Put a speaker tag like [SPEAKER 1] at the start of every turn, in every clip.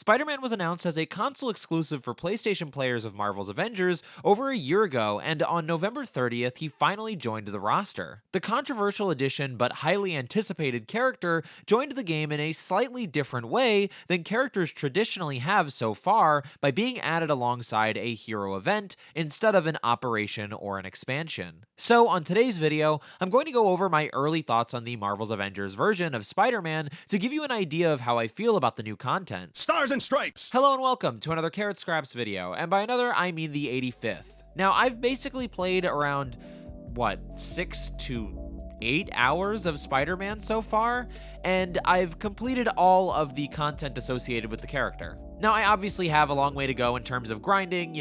[SPEAKER 1] Spider-Man was announced as a console exclusive for PlayStation players of Marvel's Avengers over a year ago, and on November 30th, he finally joined the roster. The controversial addition but highly anticipated character joined the game in a slightly different way than characters traditionally have so far, by being added alongside a hero event instead of an operation or an expansion. So on today's video, I'm going to go over my early thoughts on the Marvel's Avengers version of Spider-Man to give you an idea of how I feel about the new content.
[SPEAKER 2] Stars and stripes!
[SPEAKER 1] Hello and welcome to another Carrot Scraps video, and by another I mean the 85th. Now I've basically played around, 6 to 8 hours of Spider-Man so far, and I've completed all of the content associated with the character. Now, I obviously have a long way to go in terms of grinding,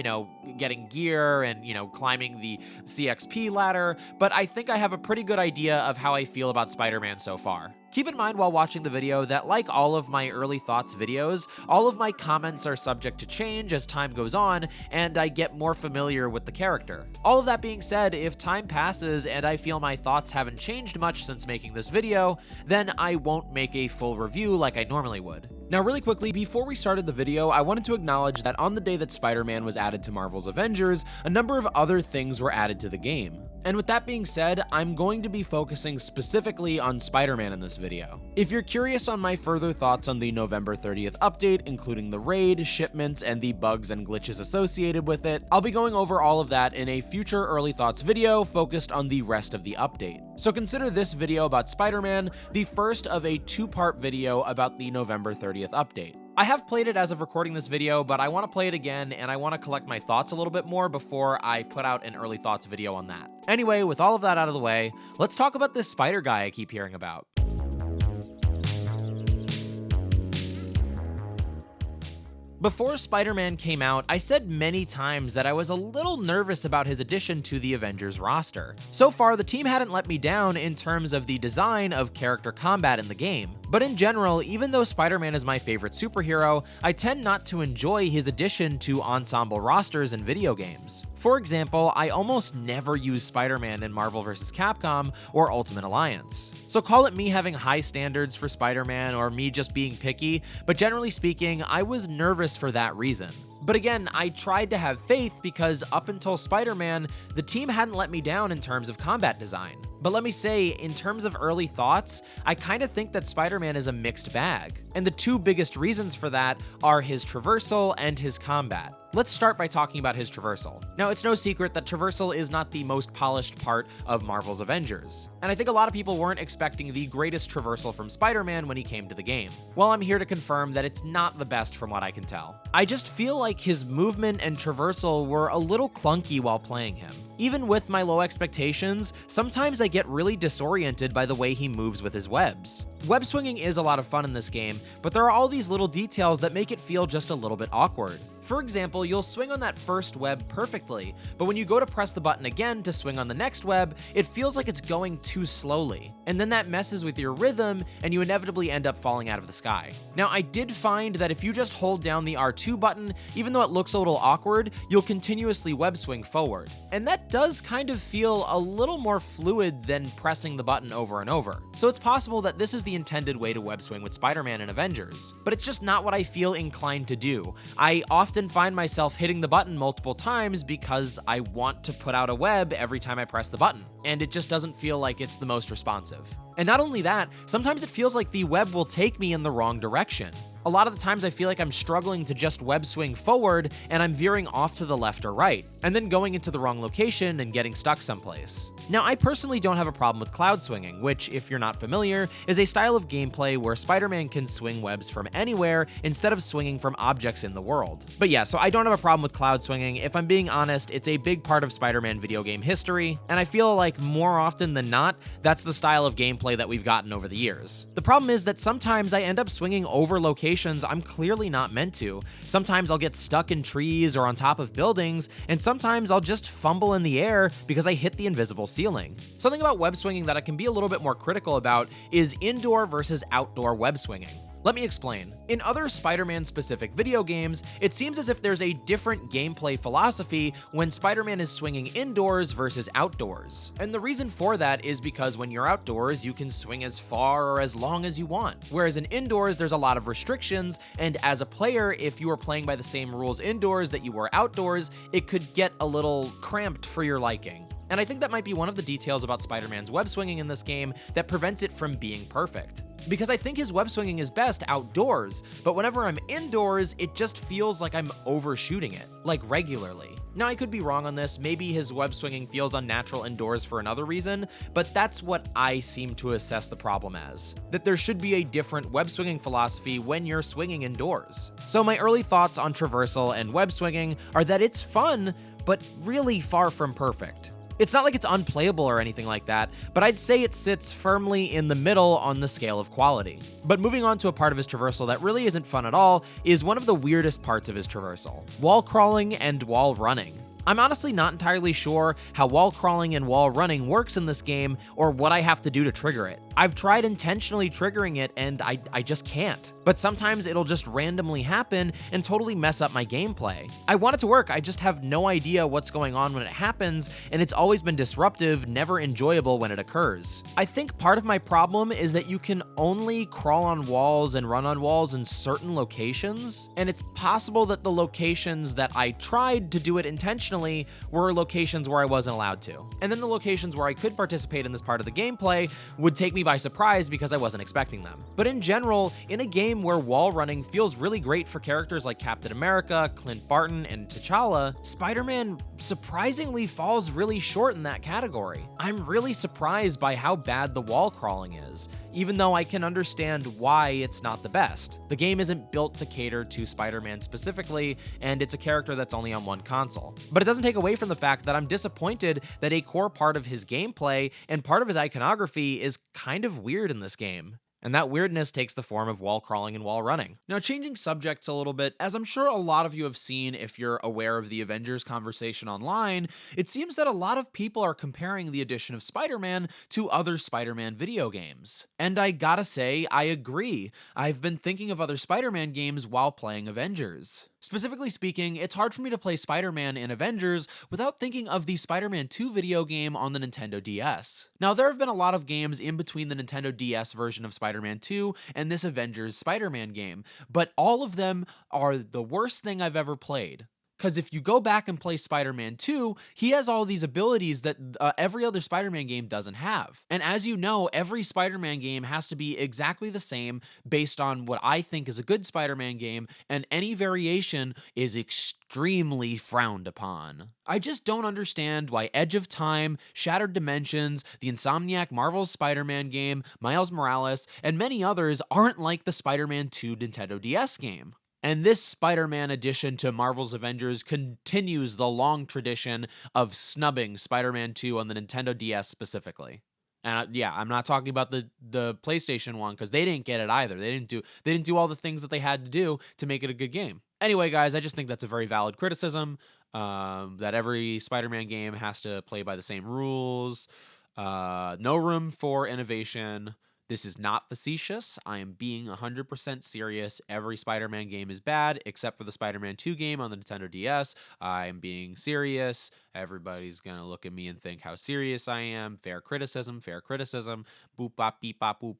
[SPEAKER 1] getting gear and, climbing the CXP ladder, but I think I have a pretty good idea of how I feel about Spider-Man so far. Keep in mind while watching the video that, like all of my early thoughts videos, all of my comments are subject to change as time goes on and I get more familiar with the character. All of that being said, if time passes and I feel my thoughts haven't changed much since making this video, then I won't make a full review like I normally would. Now, really quickly, before we started the video, I wanted to acknowledge that on the day that Spider-Man was added to Marvel's Avengers, a number of other things were added to the game. And with that being said, I'm going to be focusing specifically on Spider-Man in this video. If you're curious on my further thoughts on the November 30th update, including the raid, shipments, and the bugs and glitches associated with it, I'll be going over all of that in a future early thoughts video focused on the rest of the update. So consider this video about Spider-Man the first of a two-part video about the November 30th update. I have played it as of recording this video, but I want to play it again and I want to collect my thoughts a little bit more before I put out an early thoughts video on that. Anyway, with all of that out of the way, let's talk about this spider guy I keep hearing about. Before Spider-Man came out, I said many times that I was a little nervous about his addition to the Avengers roster. So far, the team hadn't let me down in terms of the design of character combat in the game. But in general, even though Spider-Man is my favorite superhero, I tend not to enjoy his addition to ensemble rosters in video games. For example, I almost never use Spider-Man in Marvel vs. Capcom or Ultimate Alliance. So call it me having high standards for Spider-Man or me just being picky, but generally speaking, I was nervous for that reason. But again, I tried to have faith because up until Spider-Man, the team hadn't let me down in terms of combat design. But let me say, in terms of early thoughts, I kind of think that Spider-Man is a mixed bag. And the two biggest reasons for that are his traversal and his combat. Let's start by talking about his traversal. Now, it's no secret that traversal is not the most polished part of Marvel's Avengers, and I think a lot of people weren't expecting the greatest traversal from Spider-Man when he came to the game. Well, I'm here to confirm that it's not the best from what I can tell. I just feel like his movement and traversal were a little clunky while playing him. Even with my low expectations, sometimes I get really disoriented by the way he moves with his webs. Web swinging is a lot of fun in this game, but there are all these little details that make it feel just a little bit awkward. For example, you'll swing on that first web perfectly, but when you go to press the button again to swing on the next web, it feels like it's going too slowly. And then that messes with your rhythm, and you inevitably end up falling out of the sky. Now, I did find that if you just hold down the R2 button, even though it looks a little awkward, you'll continuously web swing forward. And that does kind of feel a little more fluid than pressing the button over and over. So it's possible that this is the intended way to web swing with Spider-Man and Avengers, but it's just not what I feel inclined to do. I often find myself hitting the button multiple times because I want to put out a web every time I press the button, and it just doesn't feel like it's the most responsive. And not only that, sometimes it feels like the web will take me in the wrong direction. A lot of the times I feel like I'm struggling to just web swing forward and I'm veering off to the left or right, and then going into the wrong location and getting stuck someplace. Now, I personally don't have a problem with cloud swinging, which, if you're not familiar, is a style of gameplay where Spider-Man can swing webs from anywhere instead of swinging from objects in the world. But yeah, so I don't have a problem with cloud swinging. If I'm being honest, it's a big part of Spider-Man video game history, and I feel like more often than not, that's the style of gameplay that we've gotten over the years. The problem is that sometimes I end up swinging over locations I'm clearly not meant to. Sometimes I'll get stuck in trees or on top of buildings, and sometimes I'll just fumble in the air because I hit the invisible ceiling. Something about web swinging that I can be a little bit more critical about is indoor versus outdoor web swinging. Let me explain. In other Spider-Man specific video games, it seems as if there's a different gameplay philosophy when Spider-Man is swinging indoors versus outdoors. And the reason for that is because when you're outdoors, you can swing as far or as long as you want. Whereas in indoors, there's a lot of restrictions, and as a player, if you are playing by the same rules indoors that you were outdoors, it could get a little cramped for your liking. And I think that might be one of the details about Spider-Man's web swinging in this game that prevents it from being perfect. Because I think his web swinging is best outdoors, but whenever I'm indoors, it just feels like I'm overshooting it, like regularly. Now, I could be wrong on this, maybe his web swinging feels unnatural indoors for another reason, but that's what I seem to assess the problem as. That there should be a different web swinging philosophy when you're swinging indoors. So my early thoughts on Traversal and web swinging are that it's fun, but really far from perfect. It's not like it's unplayable or anything like that, but I'd say it sits firmly in the middle on the scale of quality. But moving on to a part of his traversal that really isn't fun at all is one of the weirdest parts of his traversal: wall crawling and wall running. I'm honestly not entirely sure how wall crawling and wall running works in this game or what I have to do to trigger it. I've tried intentionally triggering it and I just can't. But sometimes it'll just randomly happen and totally mess up my gameplay. I want it to work, I just have no idea what's going on when it happens, and it's always been disruptive, never enjoyable when it occurs. I think part of my problem is that you can only crawl on walls and run on walls in certain locations, and it's possible that the locations that I tried to do it intentionally were locations where I wasn't allowed to. And then the locations where I could participate in this part of the gameplay would take me by surprise because I wasn't expecting them. But in general, in a game where wall running feels really great for characters like Captain America, Clint Barton, and T'Challa, Spider-Man surprisingly falls really short in that category. I'm really surprised by how bad the wall crawling is, even though I can understand why it's not the best. The game isn't built to cater to Spider-Man specifically, and it's a character that's only on one console. But it doesn't take away from the fact that I'm disappointed that a core part of his gameplay and part of his iconography is kind of weird in this game. And that weirdness takes the form of wall crawling and wall running. Now, changing subjects a little bit, as I'm sure a lot of you have seen if you're aware of the Avengers conversation online, it seems that a lot of people are comparing the addition of Spider-Man to other Spider-Man video games. And I gotta say, I agree. I've been thinking of other Spider-Man games while playing Avengers. Specifically speaking, it's hard for me to play Spider-Man in Avengers without thinking of the Spider-Man 2 video game on the Nintendo DS. Now, there have been a lot of games in between the Nintendo DS version of Spider-Man 2 and this Avengers Spider-Man game, but all of them are the worst thing I've ever played. Because if you go back and play Spider-Man 2, he has all these abilities that every other Spider-Man game doesn't have. And as you know, every Spider-Man game has to be exactly the same based on what I think is a good Spider-Man game, and any variation is extremely frowned upon. I just don't understand why Edge of Time, Shattered Dimensions, the Insomniac Marvel's Spider-Man game, Miles Morales, and many others aren't like the Spider-Man 2 Nintendo DS game. And this Spider-Man addition to Marvel's Avengers continues the long tradition of snubbing Spider-Man 2 on the Nintendo DS specifically. And yeah, I'm not talking about the PlayStation one because they didn't get it either. They didn't do all the things that they had to do to make it a good game. Anyway, guys, I just think that's a very valid criticism, that every Spider-Man game has to play by the same rules. No room for innovation. This is not facetious. I am being 100% serious. Every Spider-Man game is bad, except for the Spider-Man 2 game on the Nintendo DS. I am being serious. Everybody's going to look at me and think how serious I am. Fair criticism, fair criticism. Boop, bop, beep, bop, boop.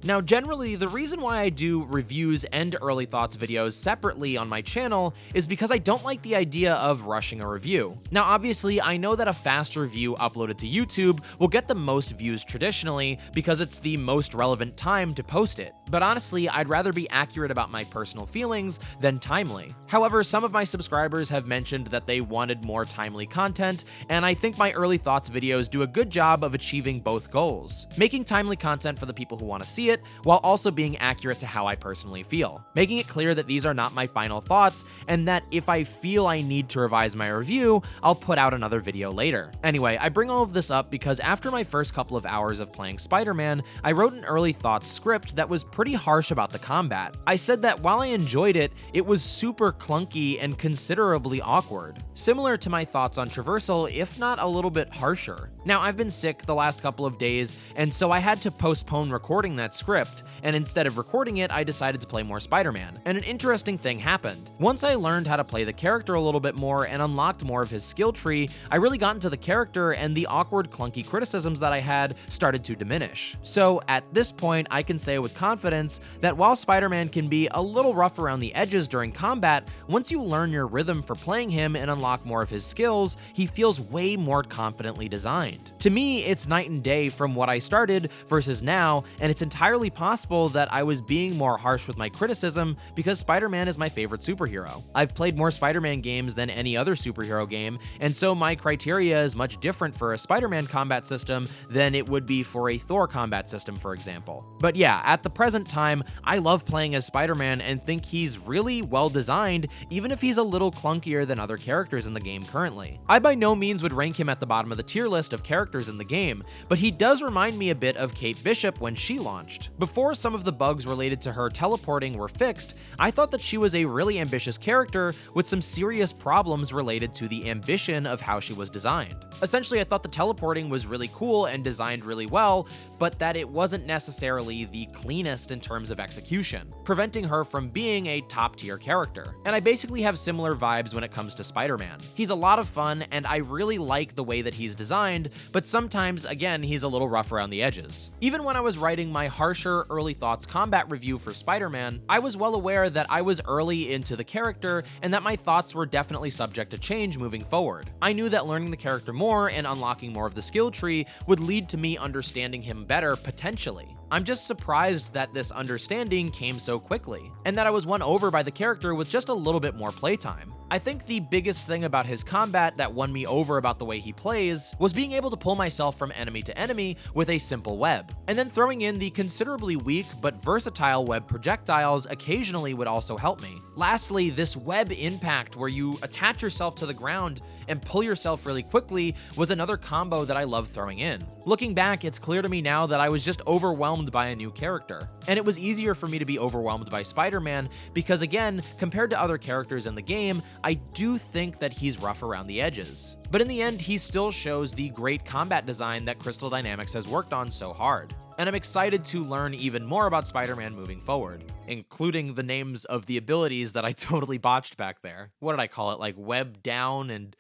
[SPEAKER 1] Now, generally, the reason why I do reviews and early thoughts videos separately on my channel is because I don't like the idea of rushing a review. Now, obviously, I know that a fast review uploaded to YouTube will get the most views traditionally because it's the most relevant time to post it. But honestly, I'd rather be accurate about my personal feelings than timely. However, some of my subscribers have mentioned that they wanted more timely content, and I think my early thoughts videos do a good job of achieving both goals. Making timely content for the people who want to see see it, while also being accurate to how I personally feel, making it clear that these are not my final thoughts, and that if I feel I need to revise my review, I'll put out another video later. Anyway, I bring all of this up because after my first couple of hours of playing Spider-Man, I wrote an early thoughts script that was pretty harsh about the combat. I said that while I enjoyed it, it was super clunky and considerably awkward, similar to my thoughts on Traversal, if not a little bit harsher. Now, I've been sick the last couple of days, and so I had to postpone recording that script, and instead of recording it, I decided to play more Spider-Man. And an interesting thing happened. Once I learned how to play the character a little bit more and unlocked more of his skill tree, I really got into the character, and the awkward, clunky criticisms that I had started to diminish. So at this point, I can say with confidence that while Spider-Man can be a little rough around the edges during combat, once you learn your rhythm for playing him and unlock more of his skills, he feels way more confidently designed. To me, it's night and day from what I started versus now, and it's entirely possible that I was being more harsh with my criticism because Spider-Man is my favorite superhero. I've played more Spider-Man games than any other superhero game, and so my criteria is much different for a Spider-Man combat system than it would be for a Thor combat system, for example. But yeah, at the present time, I love playing as Spider-Man and think he's really well designed, even if he's a little clunkier than other characters in the game currently. I by no means would rank him at the bottom of the tier list of characters in the game, but he does remind me a bit of Kate Bishop when she launched. Before some of the bugs related to her teleporting were fixed, I thought that she was a really ambitious character with some serious problems related to the ambition of how she was designed. Essentially, I thought the teleporting was really cool and designed really well, but that it wasn't necessarily the cleanest in terms of execution, preventing her from being a top-tier character. And I basically have similar vibes when it comes to Spider-Man. He's a lot of fun, and I really like the way that he's designed, but sometimes, again, he's a little rough around the edges. Even when I was writing my harsher early thoughts combat review for Spider-Man, I was well aware that I was early into the character and that my thoughts were definitely subject to change moving forward. I knew that learning the character more and unlocking more of the skill tree would lead to me understanding him better potentially. I'm just surprised that this understanding came so quickly, and that I was won over by the character with just a little bit more playtime. I think the biggest thing about his combat that won me over about the way he plays was being able to pull myself from enemy to enemy with a simple web, and then throwing in the considerably weak but versatile web projectiles occasionally would also help me. Lastly, this web impact where you attach yourself to the ground and pull yourself really quickly was another combo that I love throwing in. Looking back, it's clear to me now that I was just overwhelmed by a new character. And it was easier for me to be overwhelmed by Spider-Man because, again, compared to other characters in the game, I do think that he's rough around the edges. But in the end, he still shows the great combat design that Crystal Dynamics has worked on so hard. And I'm excited to learn even more about Spider-Man moving forward, including the names of the abilities that I totally botched back there. What did I call it? Like web down and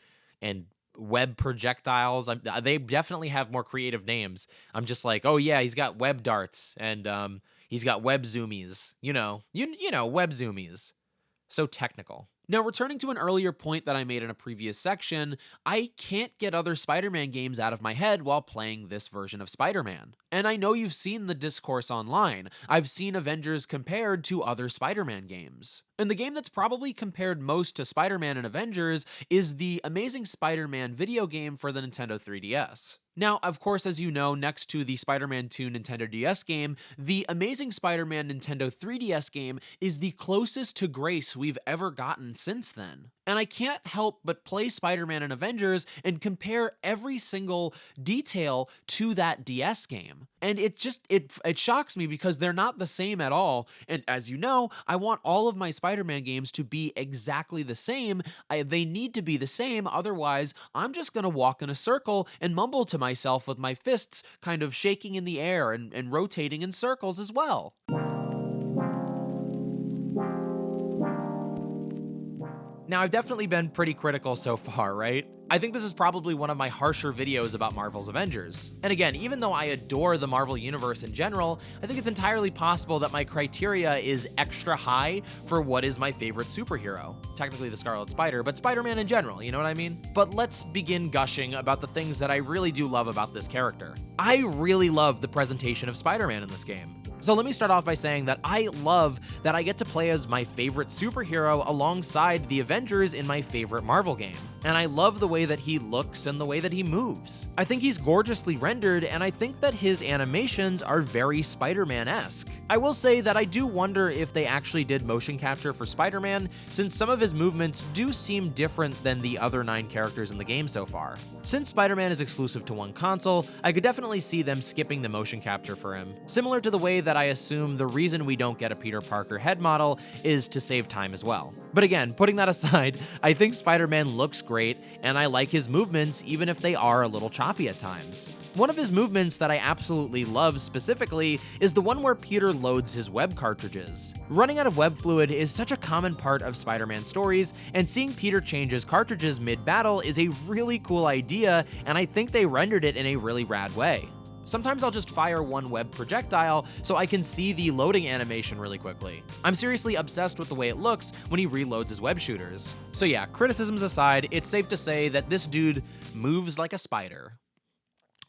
[SPEAKER 1] web projectiles. They definitely have more creative names. I'm just like, oh yeah, he's got web darts and he's got web zoomies. You know, web zoomies. So technical. Now, returning to an earlier point that I made in a previous section, I can't get other Spider-Man games out of my head while playing this version of Spider-Man. And I know you've seen the discourse online. I've seen Avengers compared to other Spider-Man games. And the game that's probably compared most to Spider-Man and Avengers is the Amazing Spider-Man video game for the Nintendo 3DS. Now, of course, as you know, next to the Spider-Man 2 Nintendo DS game, the Amazing Spider-Man Nintendo 3DS game is the closest to grace we've ever gotten since then. And I can't help but play Spider-Man and Avengers and compare every single detail to that DS game. And it shocks me because they're not the same at all. And as you know, I want all of my Spider-Man games to be exactly the same. They need to be the same, otherwise I'm just gonna walk in a circle and mumble to myself with my fists kind of shaking in the air and rotating in circles as well. Now, I've definitely been pretty critical so far, right? I think this is probably one of my harsher videos about Marvel's Avengers. And again, even though I adore the Marvel Universe in general, I think it's entirely possible that my criteria is extra high for what is my favorite superhero. Technically the Scarlet Spider, but Spider-Man in general, you know what I mean? But let's begin gushing about the things that I really do love about this character. I really love the presentation of Spider-Man in this game. So let me start off by saying that I love that I get to play as my favorite superhero alongside the Avengers in my favorite Marvel game. And I love the way that he looks and the way that he moves. I think he's gorgeously rendered, and I think that his animations are very Spider-Man-esque. I will say that I do wonder if they actually did motion capture for Spider-Man, since some of his movements do seem different than the other 9 characters in the game so far. Since Spider-Man is exclusive to one console, I could definitely see them skipping the motion capture for him, similar to the way that I assume the reason we don't get a Peter Parker head model is to save time as well. But again, putting that aside, I think Spider-Man looks great, and I like his movements even if they are a little choppy at times. One of his movements that I absolutely love specifically is the one where Peter loads his web cartridges. Running out of web fluid is such a common part of Spider-Man stories, and seeing Peter change his cartridges mid-battle is a really cool idea, and I think they rendered it in a really rad way. Sometimes I'll just fire one web projectile so I can see the loading animation really quickly. I'm seriously obsessed with the way it looks when he reloads his web shooters. So yeah, criticisms aside, it's safe to say that this dude moves like a spider.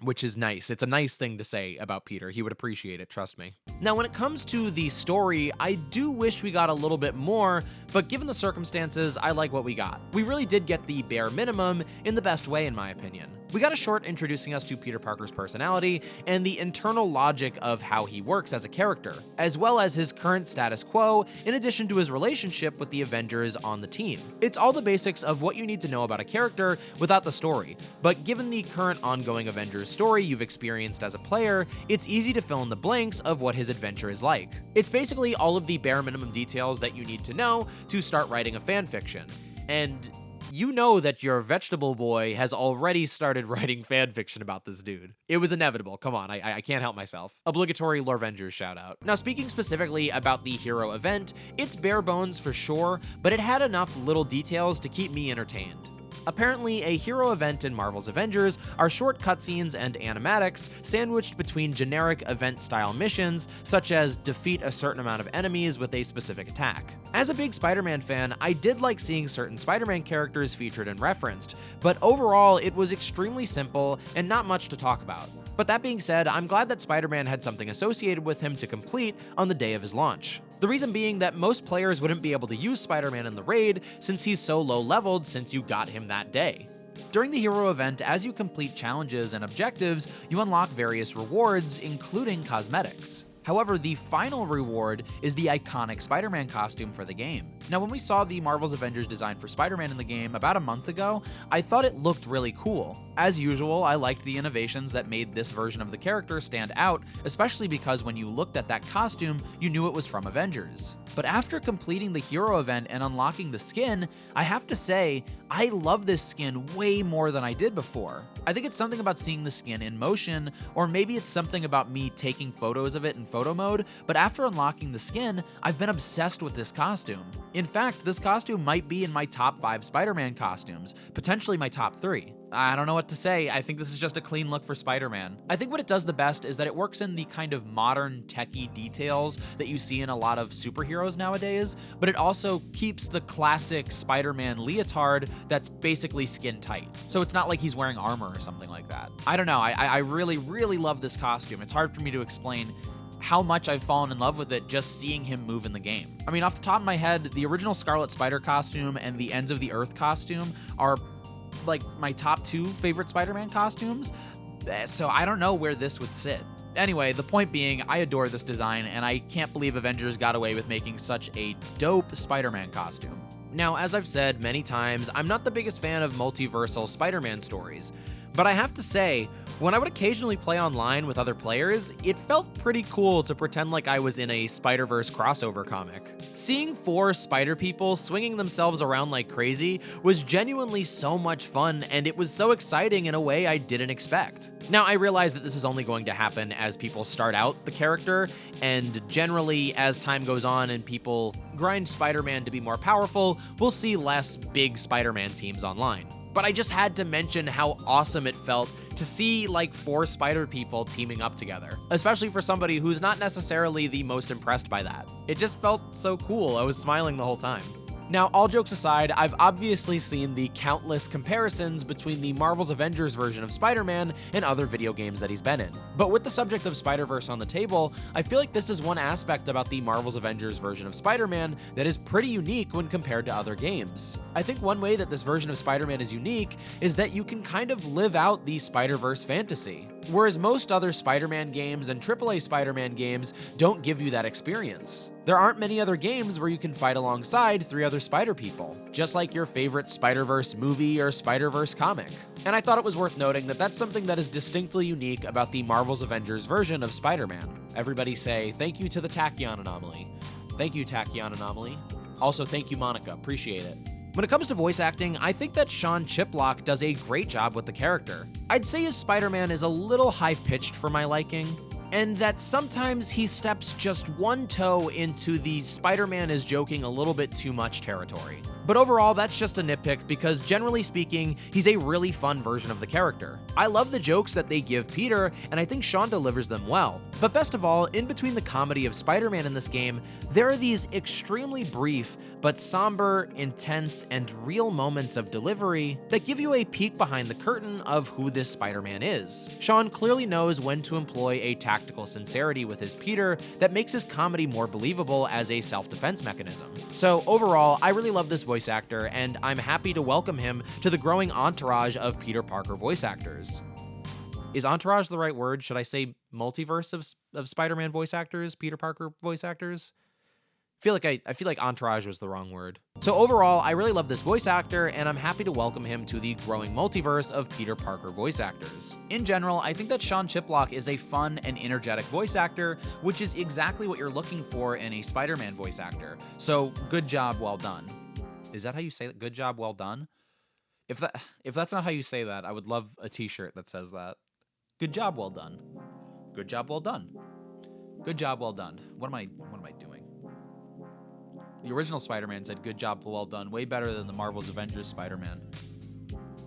[SPEAKER 1] Which is nice. It's a nice thing to say about Peter. He would appreciate it, trust me. Now, when it comes to the story, I do wish we got a little bit more, but given the circumstances, I like what we got. We really did get the bare minimum in the best way, in my opinion. We got a short introducing us to Peter Parker's personality and the internal logic of how he works as a character, as well as his current status quo, in addition to his relationship with the Avengers on the team. It's all the basics of what you need to know about a character without the story, but given the current ongoing Avengers story you've experienced as a player, it's easy to fill in the blanks of what his adventure is like. It's basically all of the bare minimum details that you need to know to start writing a fanfiction. And you know that your vegetable boy has already started writing fanfiction about this dude. It was inevitable. Come on, I can't help myself. Obligatory Lorvengers shout out. Now, speaking specifically about the hero event, it's bare bones for sure, but it had enough little details to keep me entertained. Apparently, a hero event in Marvel's Avengers are short cutscenes and animatics sandwiched between generic event-style missions, such as defeat a certain amount of enemies with a specific attack. As a big Spider-Man fan, I did like seeing certain Spider-Man characters featured and referenced, but overall, it was extremely simple and not much to talk about. But that being said, I'm glad that Spider-Man had something associated with him to complete on the day of his launch. The reason being that most players wouldn't be able to use Spider-Man in the raid since he's so low leveled since you got him that day. During the hero event, as you complete challenges and objectives, you unlock various rewards, including cosmetics. However, the final reward is the iconic Spider-Man costume for the game. Now, when we saw the Marvel's Avengers design for Spider-Man in the game about a month ago, I thought it looked really cool. As usual, I liked the innovations that made this version of the character stand out, especially because when you looked at that costume, you knew it was from Avengers. But after completing the hero event and unlocking the skin, I have to say, I love this skin way more than I did before. I think it's something about seeing the skin in motion, or maybe it's something about me taking photos of it in photo mode, but after unlocking the skin, I've been obsessed with this costume. In fact, this costume might be in my top 5 Spider-Man costumes, potentially my top 3. I don't know what to say. I think this is just a clean look for Spider-Man. I think what it does the best is that it works in the kind of modern techie details that you see in a lot of superheroes nowadays, but it also keeps the classic Spider-Man leotard that's basically skin tight. So it's not like he's wearing armor or something like that. I don't know. I really, really love this costume. It's hard for me to explain how much I've fallen in love with it just seeing him move in the game. I mean, off the top of my head, the original Scarlet Spider costume and the Ends of the Earth costume are like my top 2 favorite Spider-Man costumes, so I don't know where this would sit. Anyway, the point being, I adore this design, and I can't believe Avengers got away with making such a dope Spider-Man costume. Now, as I've said many times, I'm not the biggest fan of multiversal Spider-Man stories, but I have to say, when I would occasionally play online with other players, it felt pretty cool to pretend like I was in a Spider-Verse crossover comic. Seeing 4 spider people swinging themselves around like crazy was genuinely so much fun, and it was so exciting in a way I didn't expect. Now, I realize that this is only going to happen as people start out the character, and generally, as time goes on and people grind Spider-Man to be more powerful, we'll see less big Spider-Man teams online. But I just had to mention how awesome it felt to see like 4 spider people teaming up together, especially for somebody who's not necessarily the most impressed by that. It just felt so cool. I was smiling the whole time. Now, all jokes aside, I've obviously seen the countless comparisons between the Marvel's Avengers version of Spider-Man and other video games that he's been in. But with the subject of Spider-Verse on the table, I feel like this is one aspect about the Marvel's Avengers version of Spider-Man that is pretty unique when compared to other games. I think one way that this version of Spider-Man is unique is that you can kind of live out the Spider-Verse fantasy. Whereas most other Spider-Man games and AAA Spider-Man games don't give you that experience. There aren't many other games where you can fight alongside 3 other Spider-People, just like your favorite Spider-Verse movie or Spider-Verse comic. And I thought it was worth noting that that's something that is distinctly unique about the Marvel's Avengers version of Spider-Man. Everybody say, thank you to the Tachyon Anomaly. Thank you, Tachyon Anomaly. Also, thank you, Monica. Appreciate it. When it comes to voice acting, I think that Sean Chiplock does a great job with the character. I'd say his Spider-Man is a little high-pitched for my liking, and that sometimes he steps just one toe into the Spider-Man is joking a little bit too much territory. But overall, that's just a nitpick because generally speaking, he's a really fun version of the character. I love the jokes that they give Peter, and I think Sean delivers them well. But best of all, in between the comedy of Spider-Man in this game, there are these extremely brief, but somber, intense, and real moments of delivery that give you a peek behind the curtain of who this Spider-Man is. Sean clearly knows when to employ a tactical sincerity with his Peter that makes his comedy more believable as a self-defense mechanism. So overall, I really love this voice actor, and I'm happy to welcome him to the growing entourage of Peter Parker voice actors. Is entourage the right word? Should I say multiverse of Spider-Man voice actors, Peter Parker voice actors? I feel like entourage was the wrong word. So overall, I really love this voice actor, and I'm happy to welcome him to the growing multiverse of Peter Parker voice actors. In general, I think that Sean Chiplock is a fun and energetic voice actor, which is exactly what you're looking for in a Spider-Man voice actor. So good job, well done. Is that how you say that? Good job, well done? If that's not how you say that, I would love a t-shirt that says that. Good job, well done. Good job, well done. Good job, well done. What am I doing? The original Spider-Man said, good job, well done, way better than the Marvel's Avengers Spider-Man.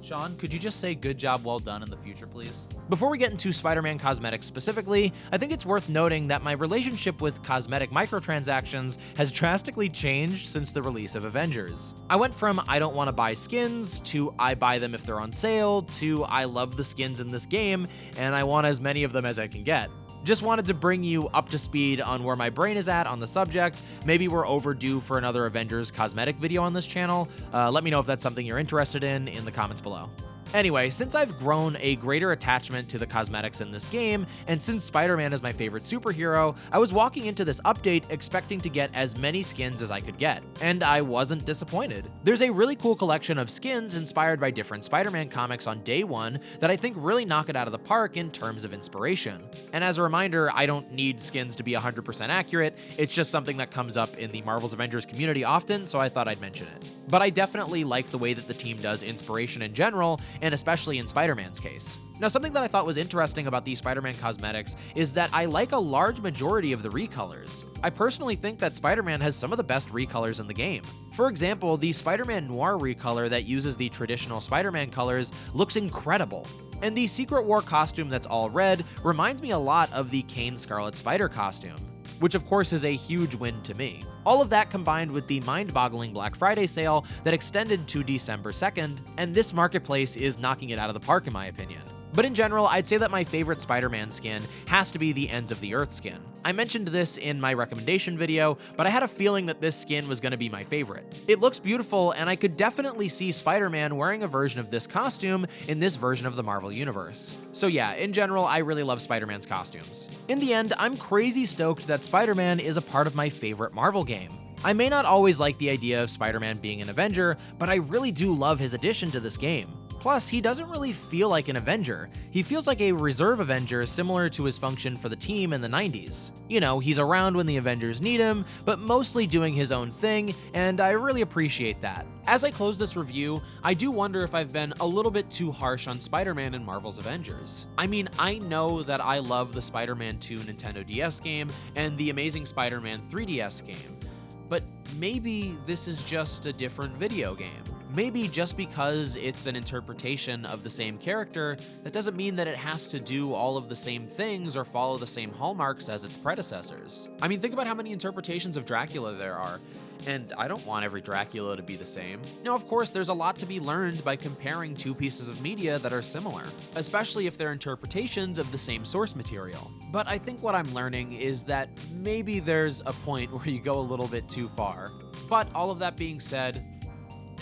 [SPEAKER 1] Sean, could you just say good job, well done in the future, please? Before we get into Spider-Man cosmetics specifically, I think it's worth noting that my relationship with cosmetic microtransactions has drastically changed since the release of Avengers. I went from I don't want to buy skins to I buy them if they're on sale to I love the skins in this game and I want as many of them as I can get. Just wanted to bring you up to speed on where my brain is at on the subject. Maybe we're overdue for another Avengers cosmetic video on this channel. Let me know if that's something you're interested in the comments below. Anyway, since I've grown a greater attachment to the cosmetics in this game, and since Spider-Man is my favorite superhero, I was walking into this update expecting to get as many skins as I could get, and I wasn't disappointed. There's a really cool collection of skins inspired by different Spider-Man comics on day one that I think really knock it out of the park in terms of inspiration. And as a reminder, I don't need skins to be 100% accurate, it's just something that comes up in the Marvel's Avengers community often, so I thought I'd mention it. But I definitely like the way that the team does inspiration in general, and especially in Spider-Man's case. Now, something that I thought was interesting about these Spider-Man cosmetics is that I like a large majority of the recolors. I personally think that Spider-Man has some of the best recolors in the game. For example, the Spider-Man Noir recolor that uses the traditional Spider-Man colors looks incredible. And the Secret War costume that's all red reminds me a lot of the Kane Scarlet Spider costume, which of course is a huge win to me. All of that combined with the mind-boggling Black Friday sale that extended to December 2nd, and this marketplace is knocking it out of the park in my opinion. But in general, I'd say that my favorite Spider-Man skin has to be the Ends of the Earth skin. I mentioned this in my recommendation video, but I had a feeling that this skin was going to be my favorite. It looks beautiful, and I could definitely see Spider-Man wearing a version of this costume in this version of the Marvel Universe. So yeah, in general, I really love Spider-Man's costumes. In the end, I'm crazy stoked that Spider-Man is a part of my favorite Marvel game. I may not always like the idea of Spider-Man being an Avenger, but I really do love his addition to this game. Plus, he doesn't really feel like an Avenger. He feels like a reserve Avenger similar to his function for the team in the 90s. You know, he's around when the Avengers need him, but mostly doing his own thing, and I really appreciate that. As I close this review, I do wonder if I've been a little bit too harsh on Spider-Man in Marvel's Avengers. I mean, I know that I love the Spider-Man 2 Nintendo DS game and the Amazing Spider-Man 3DS game, but maybe this is just a different video game. maybe just because it's an interpretation of the same character, that doesn't mean that it has to do all of the same things or follow the same hallmarks as its predecessors. I mean, think about how many interpretations of Dracula there are, and I don't want every Dracula to be the same. Now, of course, there's a lot to be learned by comparing two pieces of media that are similar, especially if they're interpretations of the same source material. But I think what I'm learning is that maybe there's a point where you go a little bit too far. But all of that being said,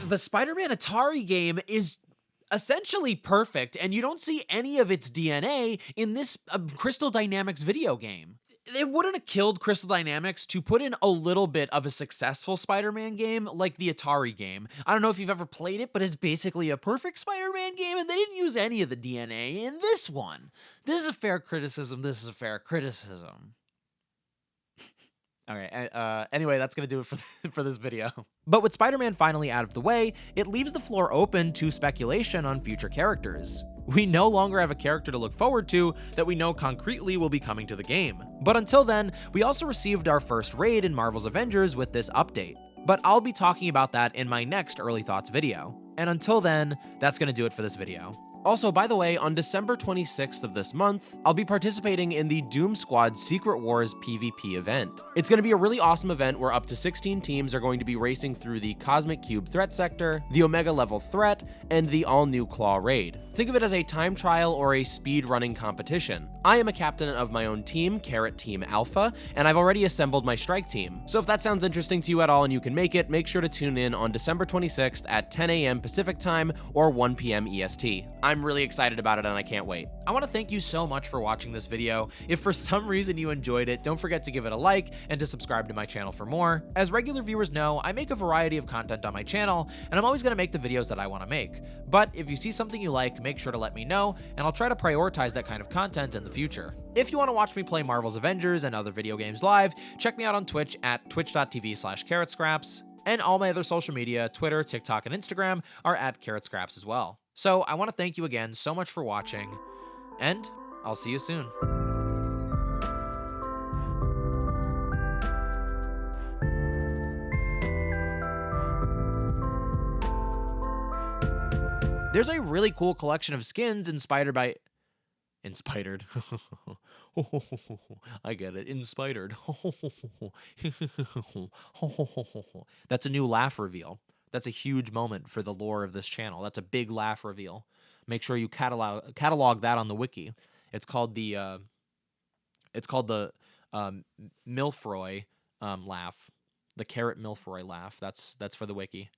[SPEAKER 1] the Spider-Man Atari game is essentially perfect, and you don't see any of its DNA in this Crystal Dynamics video game. It wouldn't have killed Crystal Dynamics to put in a little bit of a successful Spider-Man game like the Atari game. I don't know if you've ever played it, but it's basically a perfect Spider-Man game, and they didn't use any of the DNA in this one. This is a fair criticism. This is a fair criticism. All right, anyway, that's going to do it for this video. But with Spider-Man finally out of the way, it leaves the floor open to speculation on future characters. We no longer have a character to look forward to that we know concretely will be coming to the game. But until then, we also received our first raid in Marvel's Avengers with this update. But I'll be talking about that in my next Early Thoughts video. And until then, that's going to do it for this video. Also, by the way, on December 26th of this month, I'll be participating in the Doom Squad Secret Wars PvP event. It's going to be a really awesome event where up to 16 teams are going to be racing through the Cosmic Cube Threat Sector, the Omega Level Threat, and the all-new Claw Raid. Think of it as a time trial or a speed running competition. I am a captain of my own team, Carrot Team Alpha, and I've already assembled my strike team. So if that sounds interesting to you at all and you can make it, make sure to tune in on December 26th at 10 a.m. Pacific Time or 1 p.m. EST. I'm really excited about it and I can't wait. I want to thank you so much for watching this video. If for some reason you enjoyed it, don't forget to give it a like and to subscribe to my channel for more. As regular viewers know, I make a variety of content on my channel, and I'm always going to make the videos that I want to make. But if you see something you like, make sure to let me know, and I'll try to prioritize that kind of content in the future. If you want to watch me play Marvel's Avengers and other video games live, check me out on Twitch at twitch.tv/carrotscraps, and all my other social media, Twitter, TikTok, and Instagram, are at carrotscraps as well. So I want to thank you again so much for watching, and I'll see you soon. There's a really cool collection of skins inspired by... Inspired. I get it. Inspired. That's a new laugh reveal. That's a huge moment for the lore of this channel. That's a big laugh reveal. Make sure you catalog that on the wiki. It's called the Milfroy laugh. The Carrot Milfroy laugh. That's for the wiki.